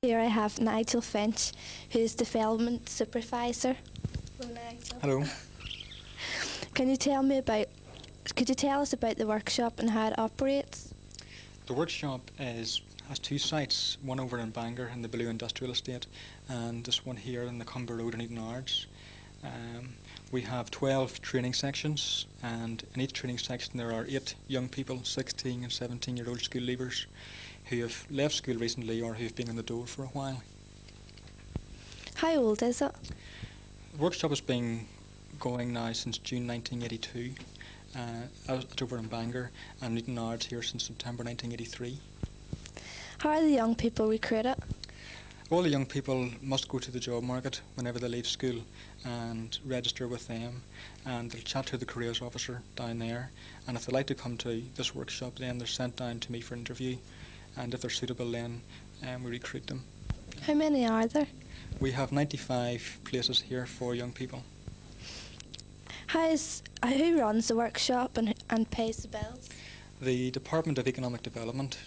Here I have Nigel Finch, who is Development Supervisor. Hello, Nigel. Hello. Could you tell us about the workshop and how it operates? The workshop has two sites, one over in Bangor in the Blue Industrial Estate and this one here in the Cumber Road in Eden Ards. We have 12 training sections, and in each training section there are 8 young people, 16 and 17-year-old school leavers who have left school recently or who have been in the door for a while. How old is it? The workshop has been going now since June 1982. It's over in Bangor and Eden Ards here since September 1983. How are the young people recruited? All the young people must go to the job market whenever they leave school and register with them, and they'll chat to the careers officer down there, and if they'd like to come to this workshop then they're sent down to me for interview, and if they're suitable then we recruit them. How many are there? We have 95 places here for young people. Who runs the workshop and pays the bills? The Department of Economic Development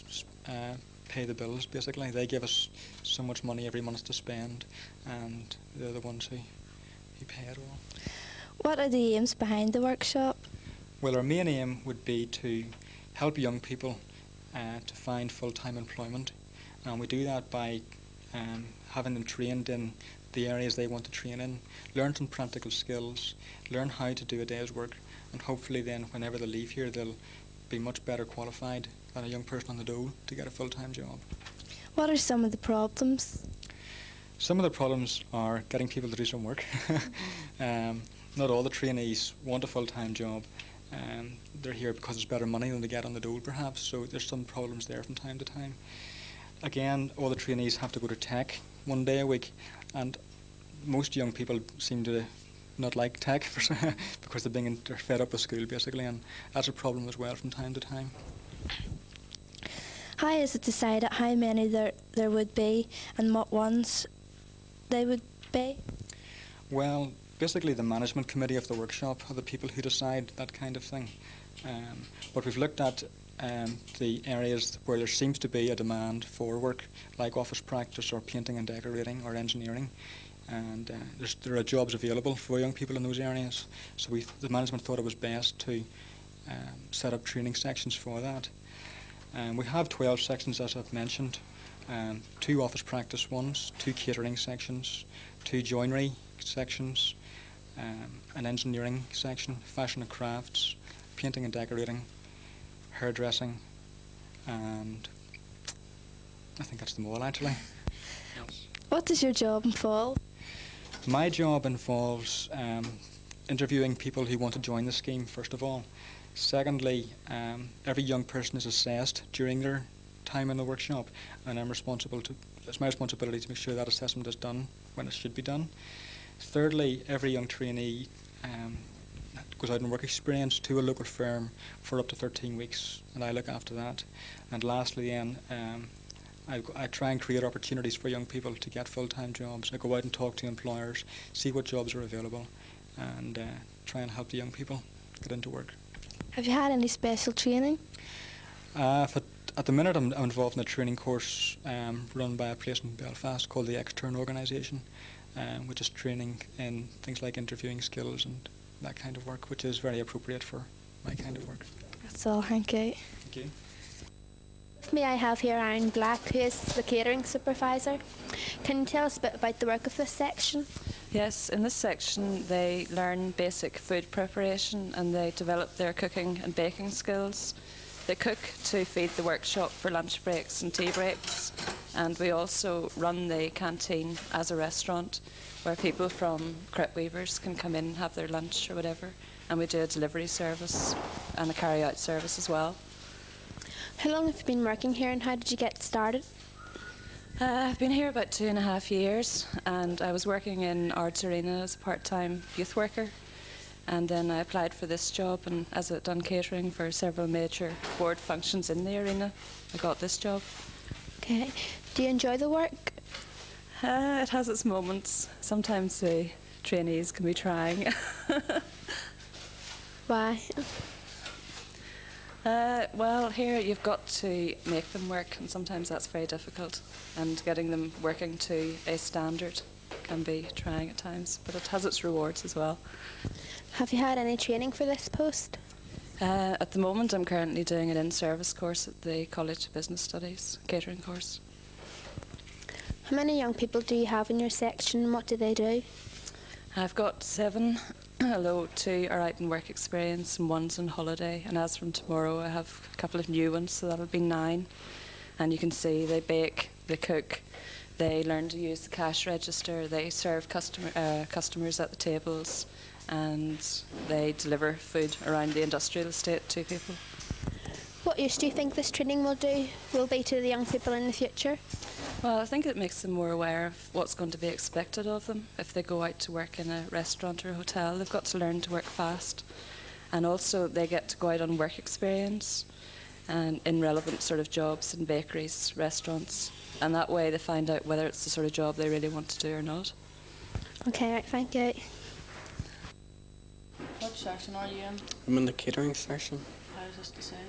pay the bills basically. They give us so much money every month to spend, and they're the ones who pay it all. What are the aims behind the workshop? Well, our main aim would be to help young people to find full-time employment, and we do that by having them trained in the areas they want to train in, learn some practical skills, learn how to do a day's work, and hopefully then whenever they leave here they'll be much better qualified than a young person on the dole to get a full-time job. What are some of the problems? Some of the problems are getting people to do some work. Not all the trainees want a full-time job. They're here because it's better money than they get on the dole perhaps, so there's some problems there from time to time. Again, all the trainees have to go to tech one day a week, and most young people seem to not like tech because they're fed up with school basically, and that's a problem as well from time to time. How is it decided how many there would be and what ones they would be? Well, basically the management committee of the workshop are the people who decide that kind of thing. But we've looked at the areas where there seems to be a demand for work, like office practice or painting and decorating or engineering, and there are jobs available for young people in those areas. So the management thought it was best to set up training sections for that. We have 12 sections, as I've mentioned, 2 office practice ones, 2 catering sections, 2 joinery sections, an engineering section, fashion and crafts, painting and decorating, hairdressing, and I think that's them all actually. What does your job involve? My job involves interviewing people who want to join the scheme, first of all. Secondly, every young person is assessed during their time in the workshop, and it's my responsibility to make sure that assessment is done when it should be done. Thirdly, every young trainee goes out on work experience to a local firm for up to 13 weeks, and I look after that. And lastly then, I try and create opportunities for young people to get full-time jobs. I go out and talk to employers, see what jobs are available, and try and help the young people get into work. Have you had any special training? At the minute I'm involved in a training course run by a place in Belfast called the Excerpts organisation, which is training in things like interviewing skills and that kind of work, which is very appropriate for my kind of work. That's all, thank you. Thank you. With me I have here Aaron Black, who is the Catering Supervisor. Can you tell us a bit about the work of this section? Yes, in this section they learn basic food preparation and they develop their cooking and baking skills. They cook to feed the workshop for lunch breaks and tea breaks, and we also run the canteen as a restaurant where people from crepe weavers can come in and have their lunch or whatever, and we do a delivery service and a carry-out service as well. How long have you been working here and how did you get started? I've been here about 2.5 years, and I was working in Ards Arena as a part-time youth worker, and then I applied for this job, and as I'd done catering for several major board functions in the arena, I got this job. Okay. Do you enjoy the work? It has its moments. Sometimes the trainees can be trying. Why? Well, here you've got to make them work, and sometimes that's very difficult. And getting them working to a standard can be trying at times, but it has its rewards as well. Have you had any training for this post? At the moment, I'm currently doing an in-service course at the College of Business Studies, catering course. How many young people do you have in your section, and what do they do? I've got 7, although 2 are out in work experience and 1's on holiday. And as from tomorrow, I have a couple of new ones, so that'll be 9. And you can see they bake, they cook, they learn to use the cash register, they serve customers at the tables, and they deliver food around the industrial estate to people. What use do you think this training will be to the young people in the future? Well, I think it makes them more aware of what's going to be expected of them. If they go out to work in a restaurant or a hotel, they've got to learn to work fast. And also they get to go out on work experience and in relevant sort of jobs in bakeries, restaurants. And that way they find out whether it's the sort of job they really want to do or not. Okay, right, thank you. What section are you in? I'm in the catering section. How is this decided?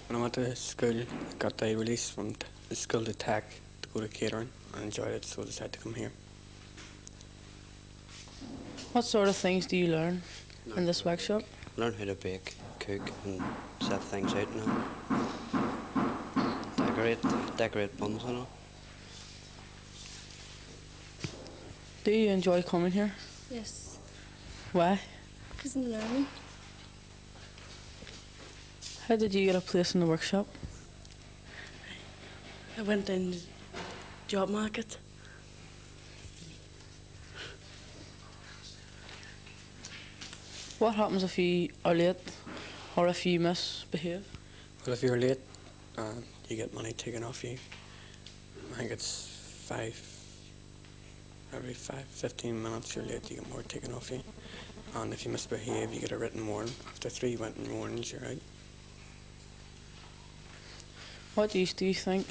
When I went to school, I got the release from the school to tech to go to catering. I enjoyed it, so I decided to come here. What sort of things do you learn in this workshop? Learn how to bake, cook and set things out and decorate buns and all. Do you enjoy coming here? Yes, Why? because I'm learning. How did you get a place in the workshop? I went in the job market. What happens if you are late or if you misbehave? Well, if you're late, you get money taken off you. I think it's every 15 minutes you're late, you get more taken off you. And if you misbehave, you get a written warning. After 3 written warnings, you're out. What use do you think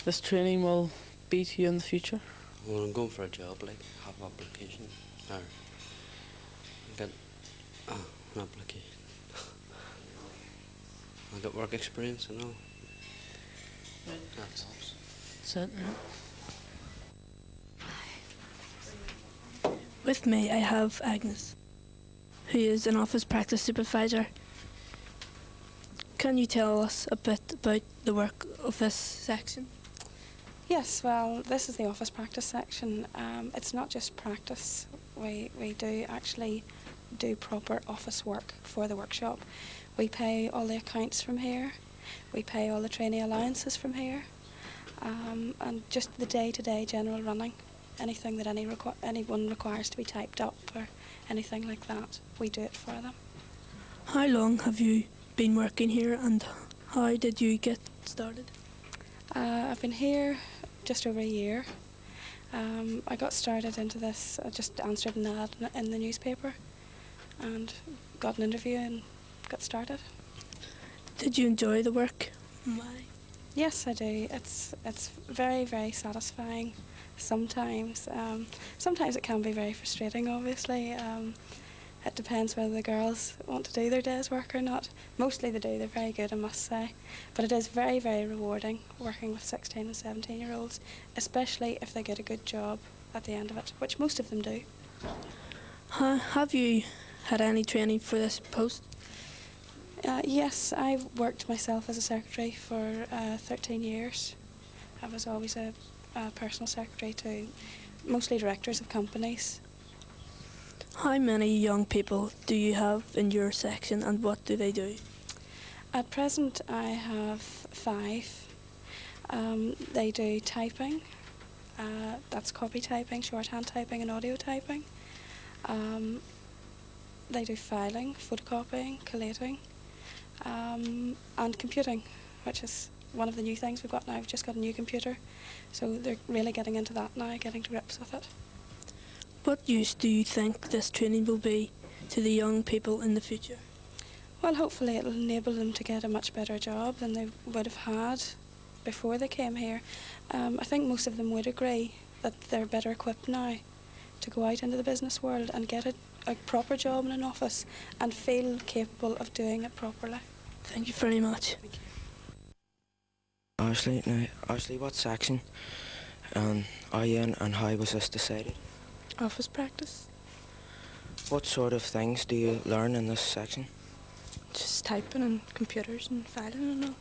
this training will be to you in the future? When I'm going for a job, like, have application, or get an application. I got work experience and all. That helps. That's it. With me, I have Agnes, who is an office practice supervisor. Can you tell us a bit about the work of this section? Yes, well, this is the office practice section. It's not just practice. We do actually do proper office work for the workshop. We pay all the accounts from here. We pay all the trainee allowances from here. And just the day-to-day general running. Anything that anyone requires to be typed up or anything like that, we do it for them. How long have you been working here and how did you get started? I've been here just over a year. I got started into this, I just answered an ad in the newspaper and got an interview and got started. Did you enjoy the work? Why? Yes, I do. It's very, very satisfying sometimes. Sometimes it can be very frustrating, obviously. It depends whether the girls want to do their day's work or not. Mostly they do, they're very good, I must say. But it is very, very rewarding working with 16 and 17-year-olds, especially if they get a good job at the end of it, which most of them do. Have you had any training for this post? Yes, I've worked myself as a secretary for 13 years. I was always a personal secretary to mostly directors of companies. How many young people do you have in your section and what do they do? At present I have 5. They do typing, that's copy typing, shorthand typing and audio typing. They do filing, photocopying, collating, and computing, which is one of the new things we've got now. We've just got a new computer, so they're really getting into that now, getting to grips with it. What use do you think this training will be to the young people in the future? Well, hopefully it'll enable them to get a much better job than they would have had before they came here. I think most of them would agree that they're better equipped now to go out into the business world and get a proper job in an office and feel capable of doing it properly. Thank you very much. Ashley, what section are you in and how was this decided? Office practice. What sort of things do you learn in this section? Just typing and computers and filing and all.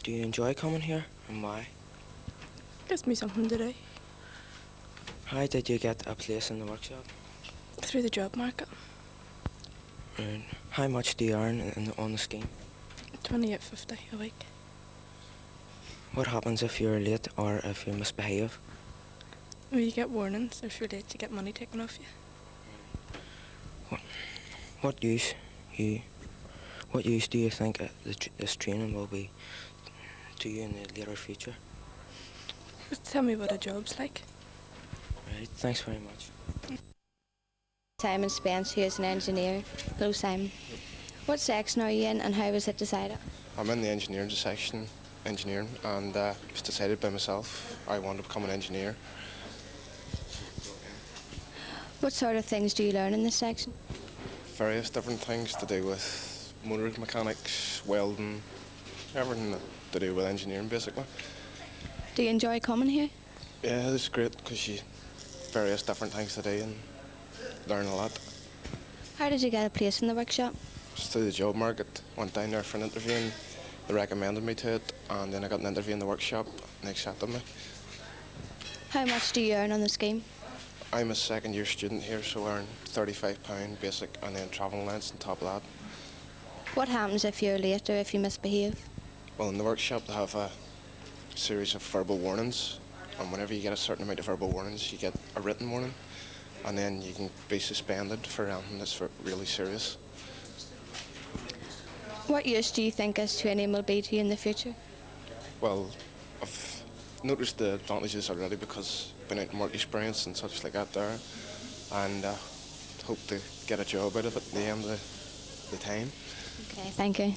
Do you enjoy coming here and why? Gives me something to do. How did you get a place in the workshop? Through the job market. And how much do you earn on the scheme? $28.50 a week. What happens if you're late or if you misbehave? Well, you get warnings. If you're late, you get money taken off you. What use do you think this training will be to you in the later future? Just tell me what a job's like. Right, thanks very much. Simon Spence, who is an engineer. Hello, Simon. What section are you in and how was it decided? I'm in the engineering section, and it was decided by myself. I wanted to become an engineer. What sort of things do you learn in this section? Various different things to do with motor mechanics, welding, everything to do with engineering basically. Do you enjoy coming here? Yeah, it's great because you various different things to do and learn a lot. How did you get a place in the workshop? Just through the job market, went down there for an interview and they recommended me to it, and then I got an interview in the workshop and they accepted me. How much do you earn on the scheme? I'm a second year student here, so I earn £35 basic and then travel allowance on top of that. What happens if you're late or if you misbehave? Well, in the workshop they have a series of verbal warnings, and whenever you get a certain amount of verbal warnings you get a written warning, and then you can be suspended for anything that's really serious. What use do you think this training will be to you in the future? Well, I've noticed the advantages already because I've been out in work experience and such like that there, and hope to get a job out of it at the end of the time. Okay, thank you.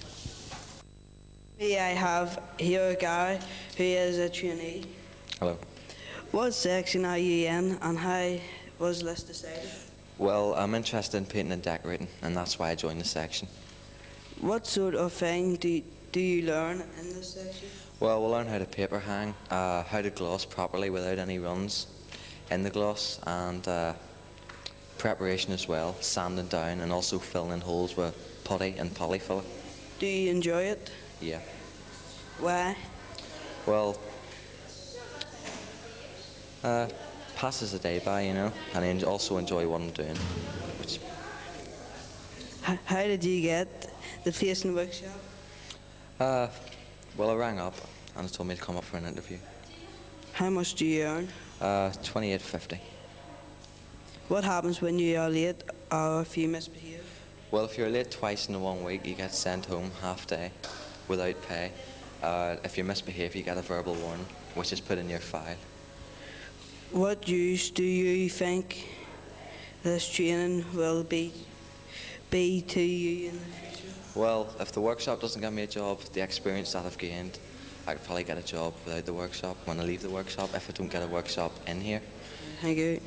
I have here a guy who is a trainee. Hello. What section are you in and how was this decided? Well, I'm interested in painting and decorating, and that's why I joined the section. What sort of thing do you learn in this section? Well, we'll learn how to paper hang, how to gloss properly without any runs in the gloss, and preparation as well, sanding down and also filling in holes with putty and polyfiller. Do you enjoy it? Yeah. Why? Well, passes the day by, you know, and I also enjoy what I'm doing. How did you get the place in the workshop? Well, I rang up and they told me to come up for an interview. How much do you earn? $28.50. What happens when you are late or if you misbehave? Well, if you're late twice in the 1 week, you get sent home half day without pay. If you misbehave, you get a verbal warning, which is put in your file. What use do you think this training will be to you in the future? Well, if the workshop doesn't get me a job, the experience that I've gained, I could probably get a job without the workshop when I leave the workshop if I don't get a workshop in here. Thank you.